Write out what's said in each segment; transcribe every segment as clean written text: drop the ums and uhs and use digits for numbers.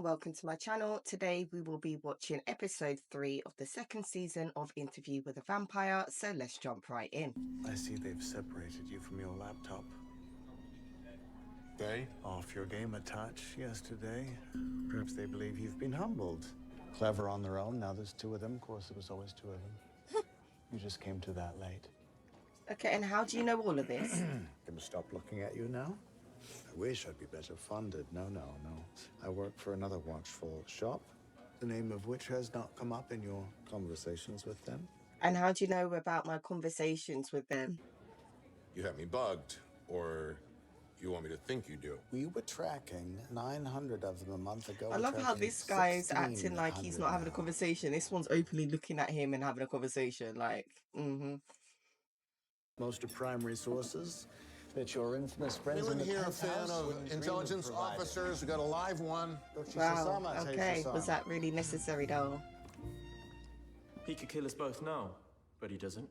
welcome to my channel. Today we will be watching episode 3 of the second season of Interview with a Vampire, so let's jump right in. I see they've separated you from your laptop. They? Off your game a touch yesterday. Perhaps they believe you've been humbled. Clever on their own, now there's two of them. Of course, there was always two of them. You just came to that late. Okay, and how do you know all of this? Gonna stop looking at you now? I wish I'd be better funded. No. I work for another watchful shop, the name of which has not come up in your conversations with them. And how do you know about my conversations with them? You have me bugged, or you want me to think you do? We were tracking 900 of them a month ago. I love how this guy's acting like he's not having a conversation. This one's openly looking at him and having a conversation, like, Most of primary sources that your infamous friends in the here, a penthouse fan of wouldn't dream intelligence providing. officers. We got a live one. wow, okay, was that really necessary though? He could kill us both now, but he doesn't.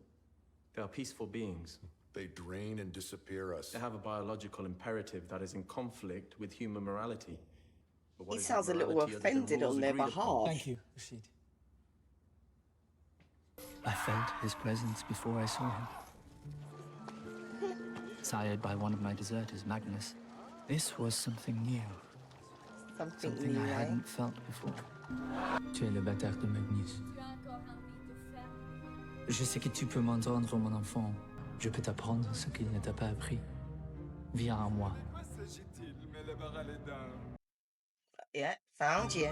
They are peaceful beings. They drain and disappear us. They have a biological imperative that is in conflict with human morality. But what He is sounds a that little morality other than offended rules on their agreed upon? behalf. Thank you, Rashid. I felt his presence before I saw him. Sired by one of my deserters, Magnus. This was something new. Something Something new, I eh? hadn't felt before. Tu es le bâtard de Magnus. Je sais que tu peux m'entendre, mon enfant. Je peux t'apprendre ce qu'il ne t'a pas appris. Viens à moi. Yeah, found you.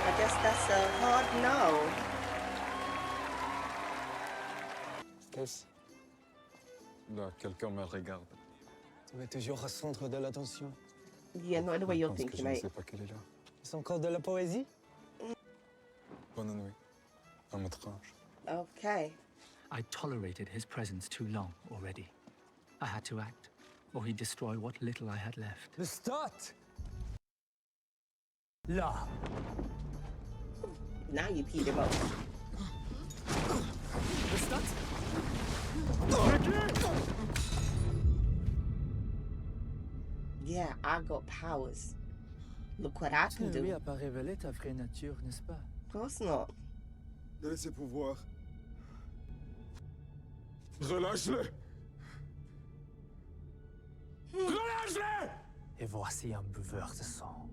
I guess that's a hard no. Qu'est-ce? Là, quelqu'un me regarde. Tu es toujours au centre de l'attention. Yeah, not the way Je you're pense que thinking, je ne mate. sais pas qu'elle est là. C'est encore de la poésie? Bonne nuit. Un métrange. Okay. I tolerated his presence too long already. I had to act, or he'd destroy what little I had left. Lestat! Là! Now you peed him off. Lestat? Yeah, I got powers. Look what I can Lui do. a pas révélé ta vraie nature, n'est-ce pas? Of course not. De ses pouvoirs. Relâche-le! Relâche-le! Et voici un buveur de sang.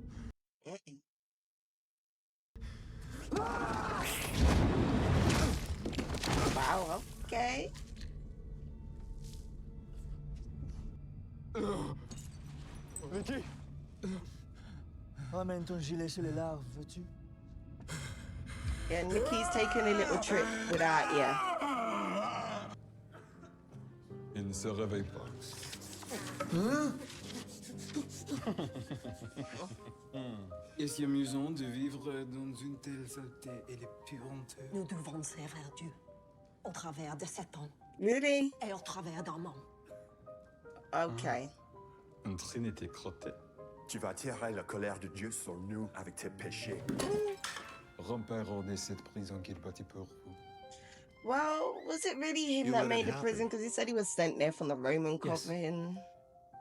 Wow, okay. Vicky! Ramène ton gilet chez les larves, veux-tu? Yeah, Nikki's taking a little trip without you. Il ne se réveille pas. Est-ce amusant de vivre dans une telle saleté? Elle est pure honteuse. Nous devons servir Dieu au travers de Satan Really? et au travers d'un monde. Okay. Une trinité crottée. Tu vas attirer la colère de Dieu sur nous avec tes péchés. Rompre de cette prison qu'il bâtit pour vous. Well, was it really him You that let made it the prison? Because he said he was sent there from the Roman Yes. coven.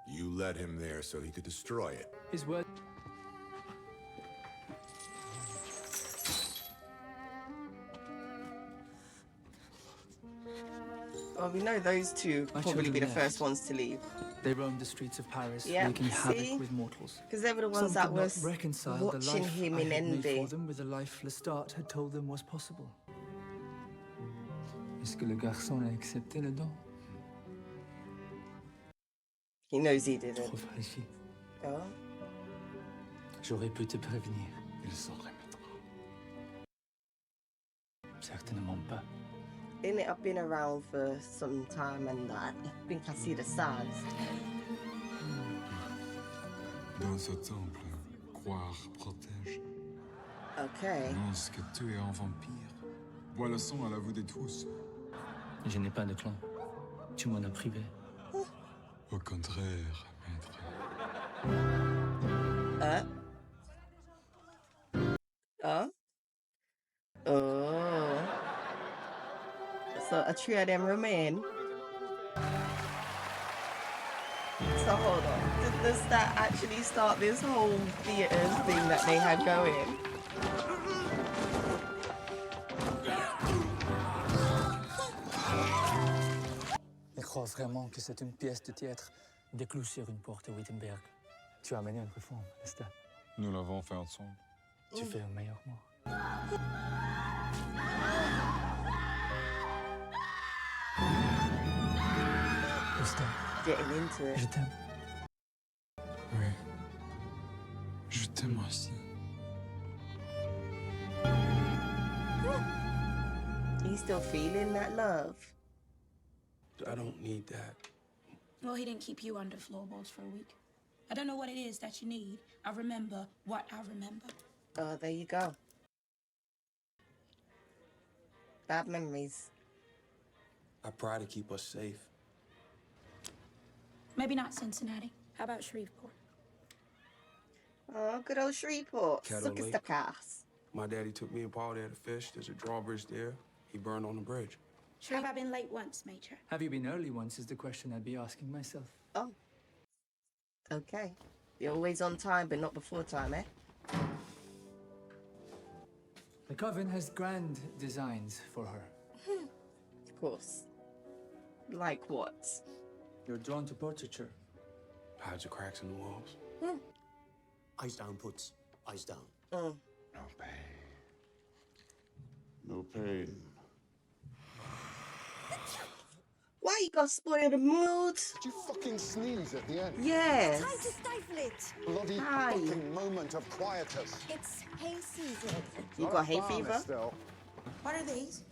You led him there so he could destroy it. His word. Well, we know those two My probably be the children first left. ones to leave. They roamed the streets of Paris, Yeah, wreaking see? havoc with mortals. Because they were the Some ones that could not was reconcile the watching life him I in had made envy. for them with the life Lestat had told them was possible. Est-ce que le garçon a accepté le don? He knows he Trop didn't. fragile. Oh. J'aurais pu te prévenir. Il s'en remettra. Certainement pas. In it, I've been around for some time and I think I see the signs. Dans ce temple, croire protège. Okay. Annonce que tu es un vampire. Bois le sang à la vue de tous. Je n'ai pas de clan. Tu m'en as privé. Au contraire, maître. Oh. So a trio of them remain. So hold on. Did Lestat actually start this whole theatres thing that they had going? Il croit vraiment que c'est une pièce de théâtre. Des clous sur une porte à Wittenberg. Tu as mené une réforme, Lestat. Nous l'avons fait ensemble. Tu fais un meilleur moi. Lestat, Getting into je it. t'aime. Oui. Je t'aime aussi. He's still feeling that love. I don't need that. Well, he didn't keep you under floorboards for a week. I don't know what it is that you need. I remember what I remember. Oh, there you go. Bad memories. I try to keep us safe. Maybe not Cincinnati. How about Shreveport? Oh, good old Shreveport. Caddo Suck Lake. the cast. My daddy took me and Paul there to fish. There's a drawbridge there. He burned on the bridge. Have I been late once, Major? Have you been early once is the question I'd be asking myself. Oh. Okay. You're always on time, but not before time, eh? The Coven has grand designs for her. Of course. Like what? You're drawn to portraiture. Hides the cracks in the walls. Eyes down, Puts. Eyes down. Mm. No pain. No pain. Why you got spoil the mood? Did you fucking sneeze at the end? Yes. Time to stifle it. Bloody Hi. fucking moment of quietus. It's hay season. You Not got a hay farmer fever? Still. What are these?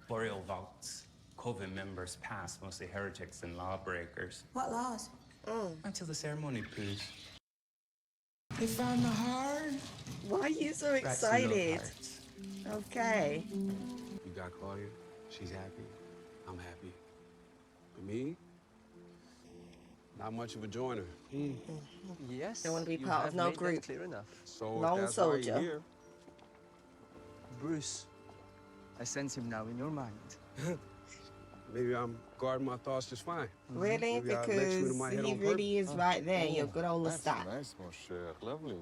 Burial vaults. Coven members past, mostly heretics and lawbreakers. What laws? Until the ceremony, please. They found the heart. Why are you so Rats love excited? hearts. Okay. You got Claudia. She's happy. I'm happy. For me, not much of a joiner. Yes. Don't want to be you part have of no made that group. clear enough. So Lone if that's why soldier. you're here, Bruce, I sense him now in your mind. maybe I'm guarding my thoughts just fine. Really? Maybe I let you Because into my head he on really is right there. You're good old That's Lestat. nice, mon cher. Lovely.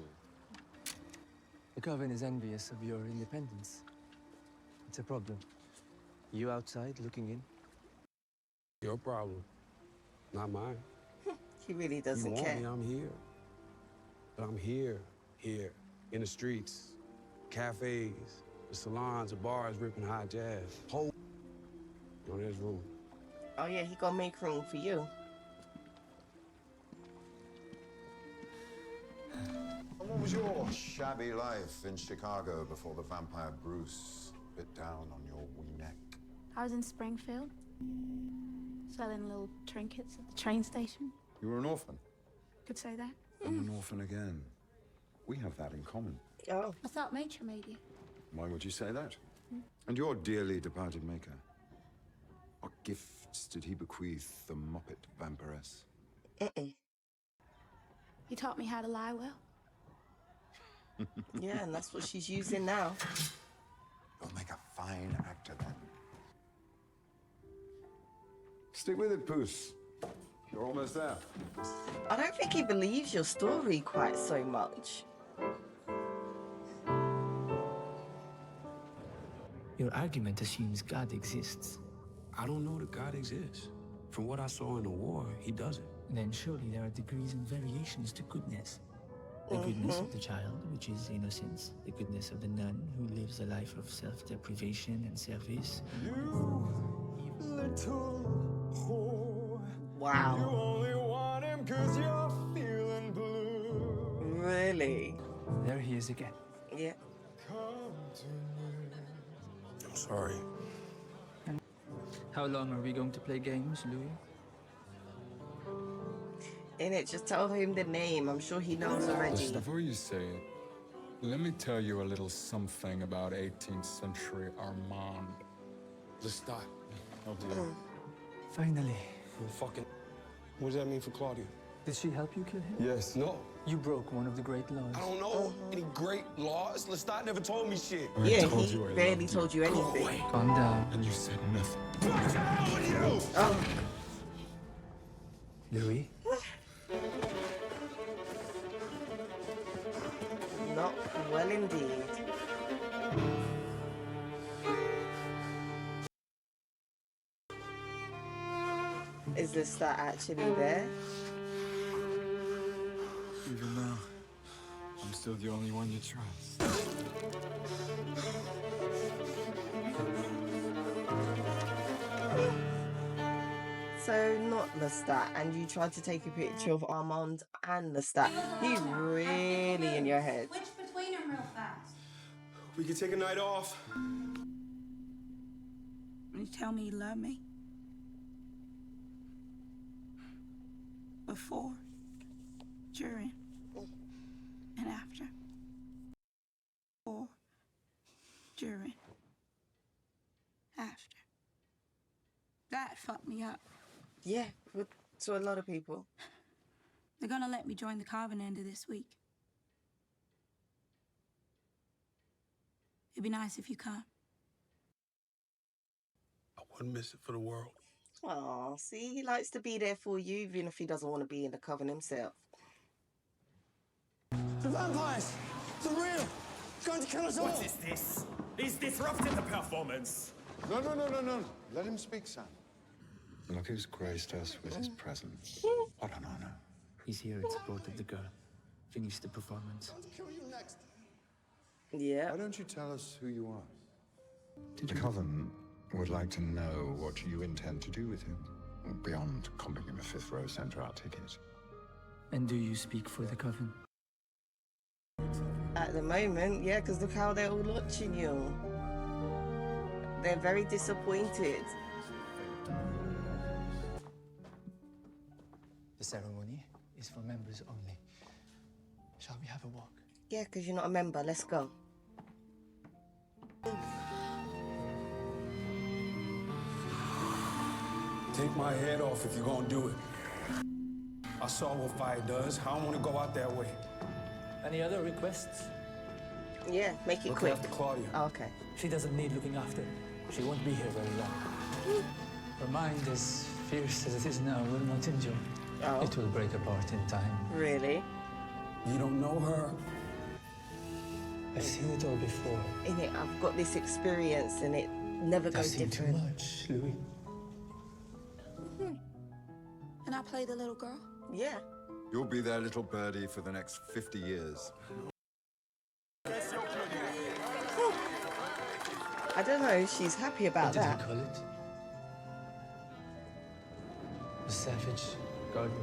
The Coven is envious of your independence. It's a problem. You outside looking in? Your problem, not mine. He really You doesn't want care. me, I'm here. But I'm here, in the streets, cafes, the salons, the bars, ripping high jazz. Whole. You know, there's room. Oh yeah, he gonna make room for you. What was your shabby life in Chicago before the vampire Bruce bit down on your wee neck? I was in Springfield, selling little trinkets at the train station. You were an orphan. Could say that. I'm an orphan again. We have that in common. Oh. I thought Major made you. Why would you say that? And your dearly departed maker? What gifts did he bequeath the Muppet vampiress? He taught me how to lie well. Yeah, and that's what she's using now. You'll make a fine actor then. Stick with it, Puss. You're almost there. I don't think he believes your story quite so much. Your argument assumes God exists. I don't know that God exists. From what I saw in the war, he doesn't. Then surely there are degrees and variations to goodness. The goodness of the child, which is innocence. The goodness of the nun, who lives a life of self-deprivation and service. Wow. only want him 'cause you're feeling blue. Really? There he is again. Yeah. I'm sorry. How long are we going to play games, Louis? In it, just tell him the name. I'm sure he knows already. Before you say it, let me tell you a little something about 18th century Armand. Lestat. Oh dear. Finally. Well, fucking. What does that mean for Claudia? Did she help you kill him? Yes. No. You broke one of the great laws. I don't know any great laws. Lestat never told me shit. I Yeah, told he you I barely loved told you anything. Calm down. And you said nothing. Oh, Louis? indeed. Is Lestat actually there? Even now, I'm still the only one you trust. So not Lestat, and you tried to take a picture of Armand and Lestat. He's really in your head. Switch between them real fast. We could take a night off. You tell me you love me? Before, during, and after. Before, during, after. That fucked me up. Yeah, to a lot of people. They're gonna let me join the Covenant this week. It'd be nice if you come. I wouldn't miss it for the world. Oh, see, he likes to be there for you, even if he doesn't want to be in the coven himself. The vampires! They're real! Going to kill us all! What is this? He's disrupting the performance! No. Let him speak, Sam. Look who's graced us with his presence. What an honor. He's here in support of the girl. Finish the performance. Going to kill you next! Yeah. Why don't you tell us who you are? The Coven would like to know what you intend to do with him, beyond comping him a fifth row centre-out ticket. And do you speak for the Coven? At the moment, yeah, because look how they're all watching you. They're very disappointed. The ceremony is for members only. Shall we have a walk? Yeah, because you're not a member. Let's go. Take my head off if you're gonna do it. I saw what fire does. I don't want to go out that way. Any other requests? Yeah, make it Look quick. after Claudia. Oh, okay. She doesn't need looking after. She won't be here very long. Her mind, as fierce as it is now, will not endure. Oh. It will break apart in time. Really? You don't know her? I've seen it all before. In it, I've got this experience, and it never goes I've seen too different. much, Louis. And I play the little girl? Yeah. You'll be their little birdie for the next 50 years. I don't know if she's happy about What did that. you call it? The Savage Garden.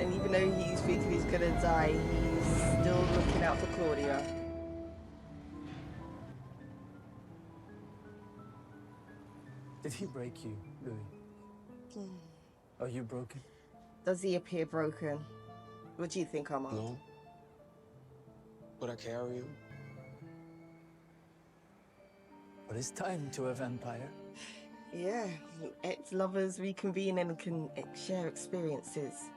And even though he's thinking he's gonna die, he's still looking out for Claudia. Did he break you, Louis? Are you broken? Does he appear broken? What do you think, Armand? No. But I carry him. But it's time to a vampire. Yeah, ex-lovers reconvene and can share experiences.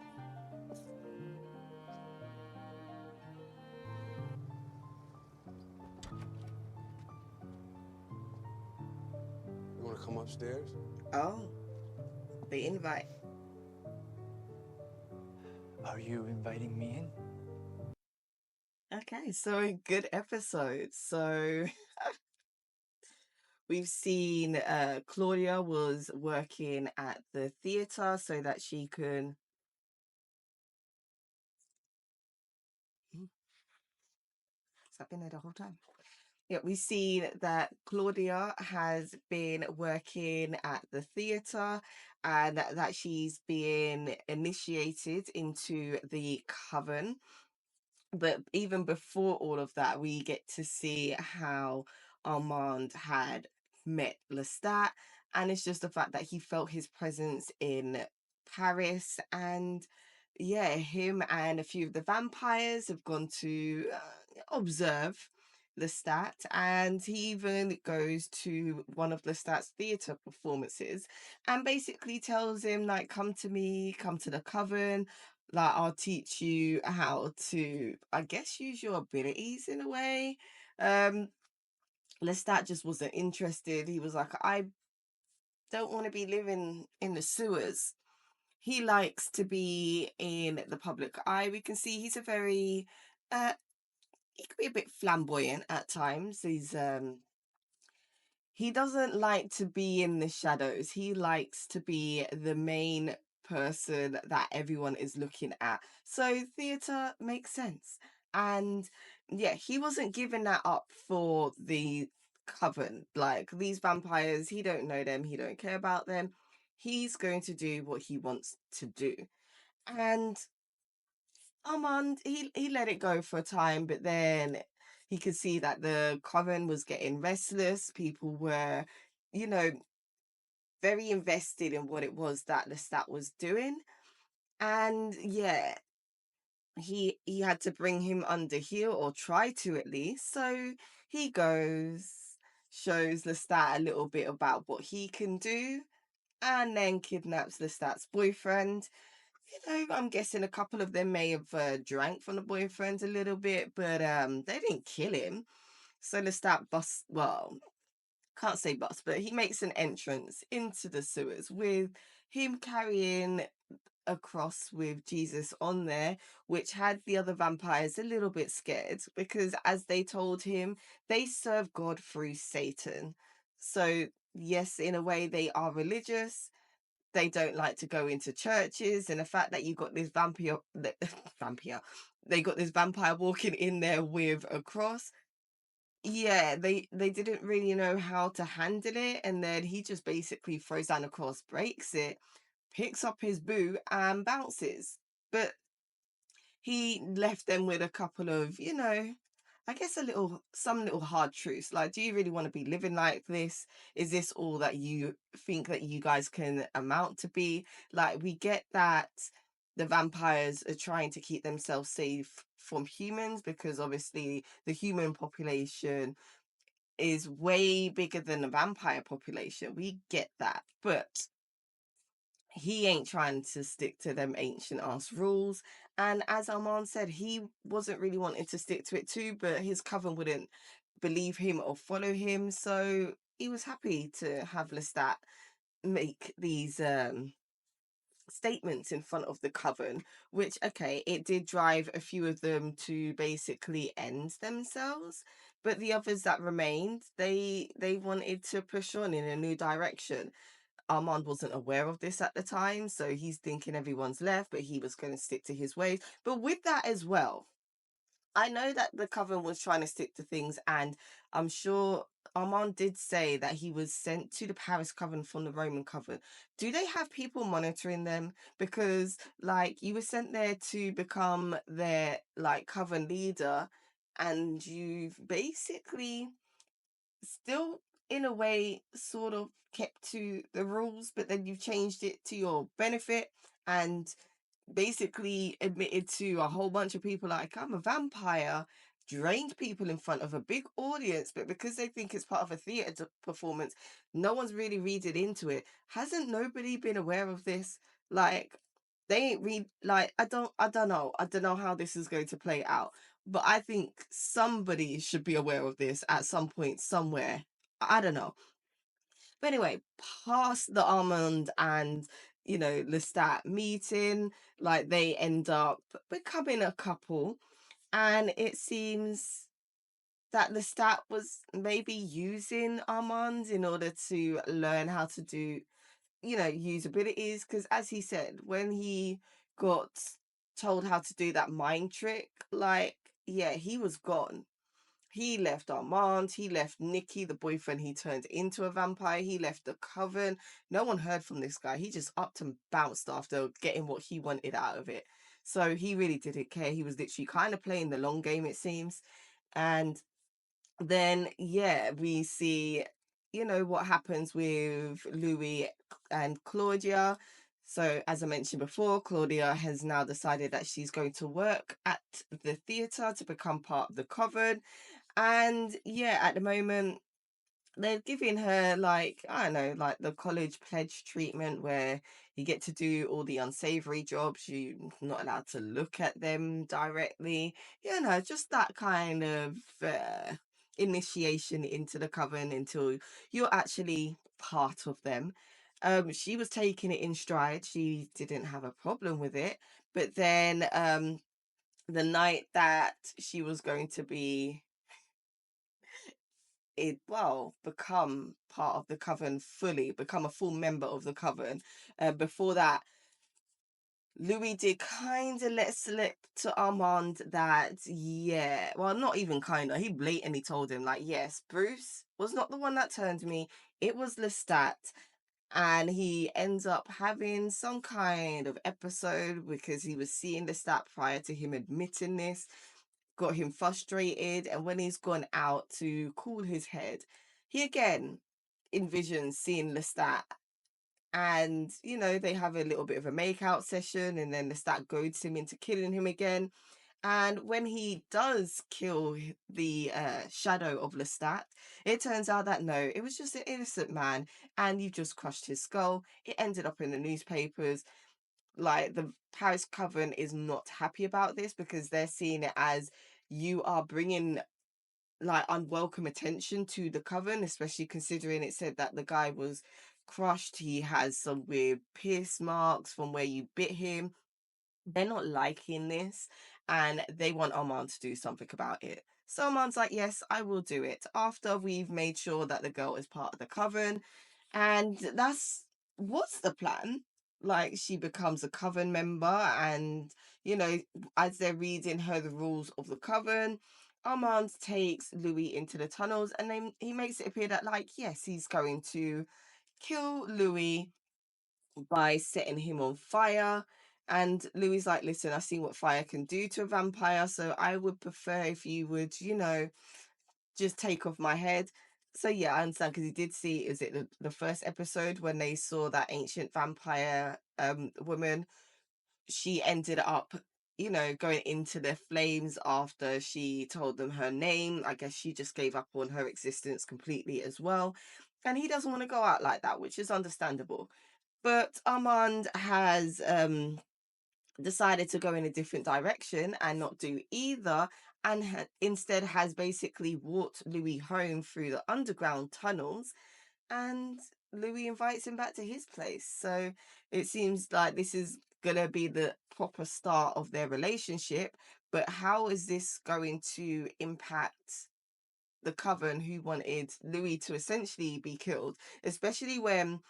You want to come upstairs? Oh, the invite. Are you inviting me in? Okay, so a good episode. So we've seen Claudia was working at the theatre so that she can... Has that been there the whole time? Yeah, we've seen that Claudia has been working at the theatre and that she's been initiated into the coven. But even before all of that, we get to see how Armand had met Lestat, and it's just the fact that he felt his presence in Paris, and yeah, him and a few of the vampires have gone to observe Lestat, and he even goes to one of Lestat's theatre performances and basically tells him, like, come to me, come to the coven, like, I'll teach you how to, I guess, use your abilities in a way. Lestat just wasn't interested. He was like, I don't want to be living in the sewers. He likes to be in the public eye. We can see he's a very He could be a bit flamboyant at times. He doesn't like to be in the shadows. He likes to be the main person that everyone is looking at. So theatre makes sense. And yeah, he wasn't giving that up for the coven. Like these vampires, he don't know them, he don't care about them. He's going to do what he wants to do. And Armand, he let it go for a time, but then he could see that the coven was getting restless. People were, you know, very invested in what it was that Lestat was doing. And yeah, he had to bring him under heel, or try to at least. So he goes, shows Lestat a little bit about what he can do, and then kidnaps Lestat's boyfriend. I'm guessing a couple of them may have drank from the boyfriend a little bit, but they didn't kill him. So Lestat busts, well, can't say bust, but he makes an entrance into the sewers with him carrying a cross with Jesus on there, which had the other vampires a little bit scared because, as they told him, they serve God through Satan. So, yes, in a way, they are religious. They don't like to go into churches, and the fact that you got this vampire, they got this vampire walking in there with a cross. Yeah, they didn't really know how to handle it, and then he just basically throws down the cross, breaks it, picks up his boo, and bounces. But he left them with a couple of, I guess some little hard truths. Like, do you really want to be living like this? Is this all that you think that you guys can amount to be? Like, we get that the vampires are trying to keep themselves safe from humans because obviously the human population is way bigger than the vampire population. We get that. But he ain't trying to stick to them ancient ass rules. And as Armand said, he wasn't really wanting to stick to it too, but his coven wouldn't believe him or follow him. So he was happy to have Lestat make these statements in front of the coven, which, okay, it did drive a few of them to basically end themselves. But the others that remained, they wanted to push on in a new direction. Armand wasn't aware of this at the time, so he's thinking everyone's left, but he was going to stick to his ways. But with that as well, I know that the coven was trying to stick to things, and I'm sure Armand did say that he was sent to the Paris coven from the Roman coven. Do they have people monitoring them? Because, like, you were sent there to become their, like, coven leader, and you've basically still in a way sort of kept to the rules, but then you've changed it to your benefit and basically admitted to a whole bunch of people like, I'm a vampire, drained people in front of a big audience, but because they think it's part of a theatre performance, no one's really reading into it. Hasn't nobody been aware of this? Like, they ain't read, like, I don't know how this is going to play out, but I think somebody should be aware of this at some point somewhere. I don't know. But anyway, past the Almond and, Lestat meeting, like they end up becoming a couple. And it seems that Lestat was maybe using Armand in order to learn how to do, use abilities. Because as he said, when he got told how to do that mind trick, like, yeah, he was gone. He left Armand, he left Nikki, the boyfriend he turned into a vampire, he left the coven. No one heard from this guy. He just upped and bounced after getting what he wanted out of it. So he really didn't care. He was literally kind of playing the long game, it seems. And then, yeah, we see, what happens with Louis and Claudia. So, as I mentioned before, Claudia has now decided that she's going to work at the theatre to become part of the coven. And yeah, at the moment, they're giving her, like, I don't know, like the college pledge treatment where you get to do all the unsavory jobs. You're not allowed to look at them directly. Just that kind of initiation into the coven until you're actually part of them. She was taking it in stride. She didn't have a problem with it. But then the night that she was going to be become part of the coven fully, become a full member of the coven. Before that, Louis did kind of let slip to Armand that, yeah, well, not even kind of, he blatantly told him, like, yes, Bruce was not the one that turned me, it was Lestat. And he ends up having some kind of episode because he was seeing Lestat prior to him admitting this, got him frustrated, and when he's gone out to cool his head, he again envisions seeing Lestat, and they have a little bit of a make-out session, and then Lestat goads him into killing him again. And when he does kill the shadow of Lestat, it turns out that no, it was just an innocent man, and you've just crushed his skull. It ended up in the newspapers. Like, the Paris Coven is not happy about this because they're seeing it as you are bringing like unwelcome attention to the coven, especially considering it said that the guy was crushed. He has some weird pierce marks from where you bit him. They're not liking this, and they want Armand to do something about it. So Armand's like, yes, I will do it after we've made sure that the girl is part of the coven. And that's what's the plan. Like, she becomes a coven member, and as they're reading her the rules of the coven, Armand takes Louis into the tunnels, and then he makes it appear that, like, yes, he's going to kill Louis by setting him on fire. And Louis like, listen, I've seen what fire can do to a vampire, so I would prefer if you would, just take off my head. So yeah, I understand, because he did see, is it the first episode when they saw that ancient vampire woman? She ended up, going into the flames after she told them her name. I guess she just gave up on her existence completely as well. And he doesn't want to go out like that, which is understandable. But Armand has decided to go in a different direction and not do either, and instead has basically walked Louis home through the underground tunnels, and Louis invites him back to his place. So it seems like this is gonna be the proper start of their relationship. But how is this going to impact the coven, who wanted Louis to essentially be killed, especially when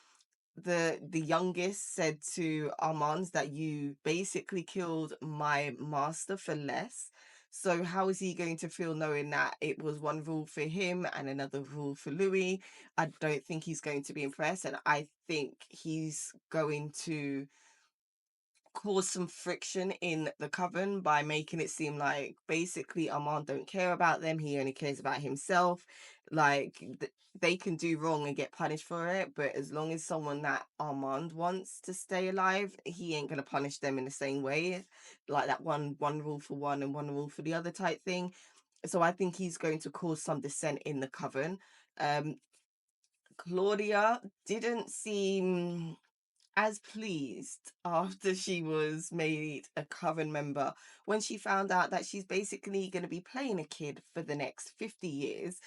the youngest said to Armand that you basically killed my master for less? So how is he going to feel knowing that it was one rule for him and another rule for Louis? I don't think he's going to be impressed, and I think he's going to cause some friction in the coven by making it seem like basically Armand don't care about them, he only cares about himself. Like, they can do wrong and get punished for it, but as long as someone that Armand wants to stay alive, he ain't gonna punish them in the same way, like that one rule for one and one rule for the other type thing. So I think he's going to cause some dissent in the coven. Claudia didn't seem as pleased after she was made a coven member when she found out that she's basically going to be playing a kid for the next 50 years.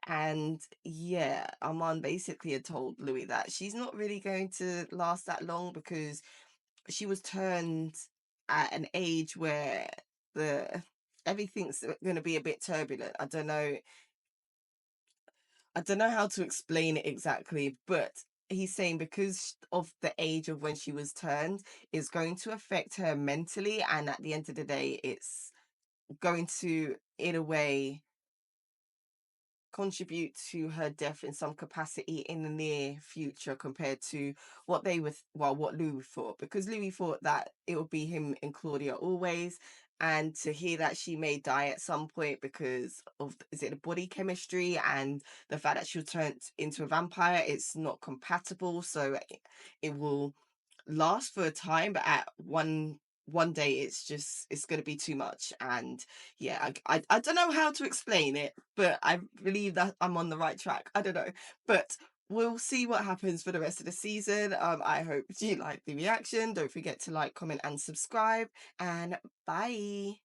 And yeah, Armand basically had told Louis that she's not really going to last that long because she was turned at an age where the everything's going to be a bit turbulent. I don't know how to explain it exactly, but he's saying because of the age of when she was turned, it's going to affect her mentally, and at the end of the day, it's going to, in a way, contribute to her death in some capacity in the near future compared to what what Louis thought, because Louis thought that it would be him and Claudia always. And to hear that she may die at some point because of, is it the body chemistry and the fact that she'll turn into a vampire, it's not compatible. So it will last for a time, but at one day it's going to be too much. And yeah, I don't know how to explain it, but I believe that I'm on the right track. I don't know, but we'll see what happens for the rest of the season. I hope you like the reaction. Don't forget to like, comment and subscribe, and bye.